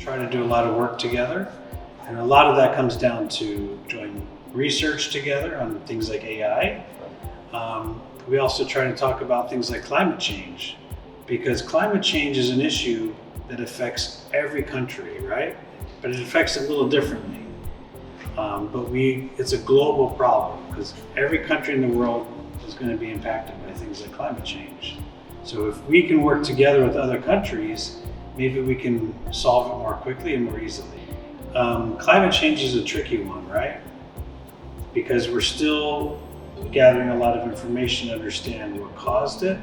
try to do a lot of work together. And a lot of that comes down to doing research together on things like AI. We also try to talk about things like climate change, because climate change is an issue that affects every country, right? But it affects it a little differently. It's a global problem because every country in the world is going to be impacted by things like climate change. So if we can work together with other countries, maybe we can solve it more quickly and more easily. Climate change is a tricky one, right? Because we're still gathering a lot of information to understand what caused it,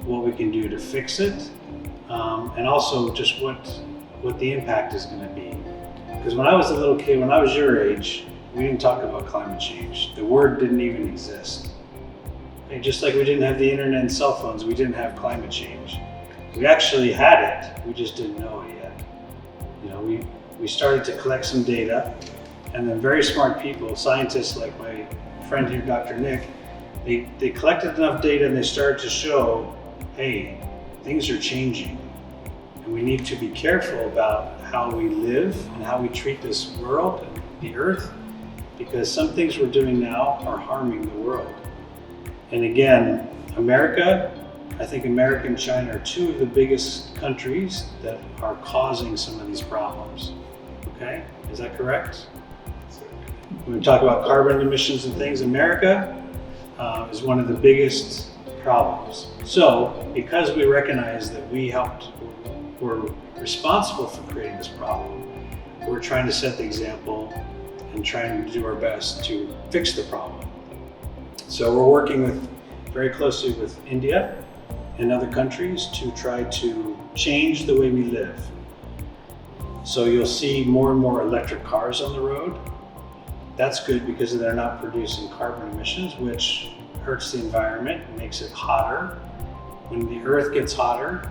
what we can do to fix it, and also just what the impact is going to be. Because when I was a little kid, when I was your age, we didn't talk about climate change. The word didn't even exist. And just like we didn't have the internet and cell phones, we didn't have climate change. We actually had it, we just didn't know it yet. You know, we started to collect some data, and then very smart people, scientists like my friend here, Dr. Nick, they collected enough data and they started to show, hey, things are changing. And we need to be careful about how we live and how we treat this world and the earth, because some things we're doing now are harming the world. And again, I think America and China are two of the biggest countries that are causing some of these problems. Okay, is that correct? When we talk about carbon emissions and things, America is one of the biggest problems. So because we recognize that we're responsible for creating this problem, we're trying to set the example and trying to do our best to fix the problem. So we're working very closely with India and other countries to try to change the way we live. So you'll see more and more electric cars on the road. That's good because they're not producing carbon emissions, which hurts the environment and makes it hotter. When the earth gets hotter,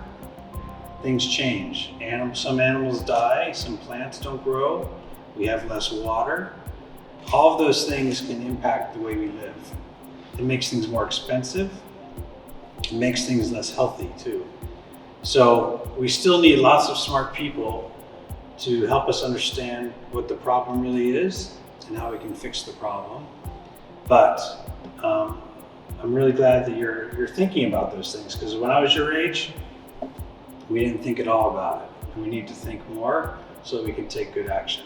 things change. Some animals die, some plants don't grow, we have less water. All of those things can impact the way we live. It makes things more expensive. It makes things less healthy too. So we still need lots of smart people to help us understand what the problem really is and how we can fix the problem. But I'm really glad that you're thinking about those things, because when I was your age, we didn't think at all about it. And we need to think more so that we can take good action.